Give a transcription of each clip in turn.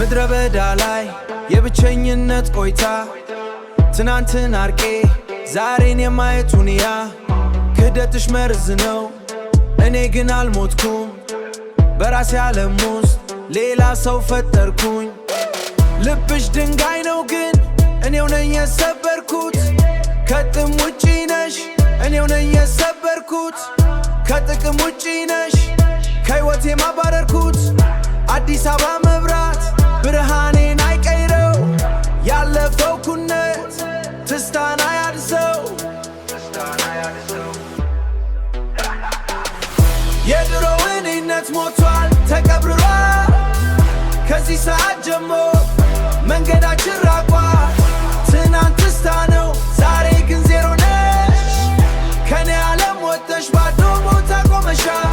ምድረ በዳ ላይ የብቸኝነት ቆይታ ትናንትን አርቄ ዛሬን የማየት ሁኔታ ክህደትሽ መርዝ ነው እኔ ግን አልሞትኩም በራሴ ዓለም ውስጥ ሌላ ሰው ፈጠርኩኝ ልብሽ ድንጋይ ነው ግን እኔው ነኝ የሰበርኩት ከጥም ውጪ ነሽ እኔው ነኝ የሰበርኩት ከጥቅም ውጪ ነሽ ከሕይወቴ ማባረርኩት አዲስ አበባ መብራት ብርሃኔን አይቀይረው ያለፈው ኩነት ትስታን አያድሰው የድሮ እኔነት ሞቷል ተቀብሯል ከዚህ ሰዓት ጀምሮ መንገዳችን ራቋል ትናንት ትስታ ነው ዛሬ ግን ዜሮ ነሽ ከኔ ዓለም ወጥተሽ ባዶ ቦታ ቆመሻል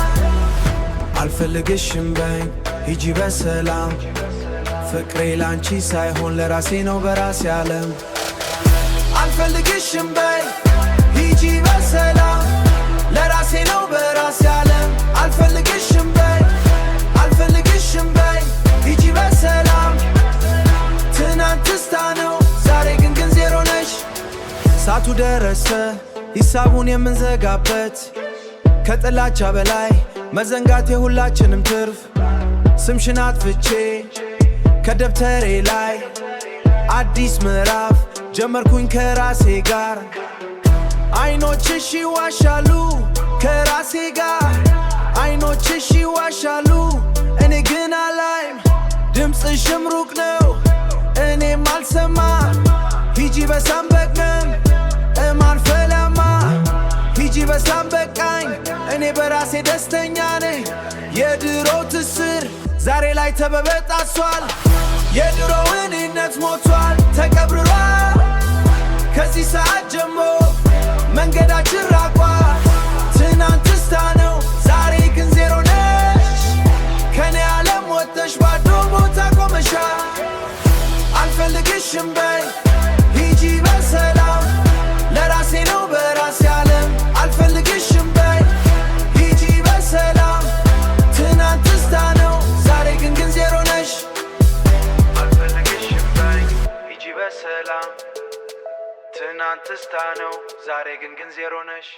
አልፈልግሽም በኝ ሂጂ በሰላም ፍቅሬ ላንቺ ሳይሆን ለራሴ ነው በራሴ ዓለም አልፈልግሽም በኝ ሂጂ በሰላም ለራሴ ነው በራሴ ዓለም አልፈልግሽም በኝ ሂጂ በሰላም ትናንት ትስታ ነው ዛሬ ግን ዜሮ ነሽ ሳቱ ደረሰ ሂሳቡን የምንዘጋበት ከጥላቻ በላይ መዘንጋት የሁላችንም ትርፍ ስምሽን አጥፍቼ ከደብተሬ ላይ አዲስ ምዕራፍ ጀመርኩኝ ከራሴ ጋር አይኖችሽ ይዋሻሉ ከራሴ ጋር አይኖችሽ ይዋሻሉ እኔ ግን አላይም ድምፅሽም ሩቅ ነው እኔም አልሰማ ሂጂ በሳም በቅነን እማልፈለማ ሂጂ በሳም በቃኝ እኔ በራሴ ደስተኛ ነኝ የድሮ ትስር ዛሬ ላይ ተበበጣሷል የድሮ እኔነት ሞቷል ተቀብሯል ከዚህ ሰዓት ጀምሮ መንገዳችን ራቋል ትናንት ትስታ ነው ዛሬ ግን ዜሮ ነሽ ከኔ ዓለም ወጥተሽ ባዶ ቦታ ቆመሻል አልፈልግሽም በይ ሂጂ በሰላም ለራሴ ነው በራሴ ዓለም አልፈልግሽም በይ ሂጂ በሰላም ትናንት ትስታ ነው ዛሬ ግን ዜሮ ነሽ አልፈልግሽም በይ ሂጂ በሰላም ትናንት ትስታ ነው ዛሬ ግን ዜሮ ነሽ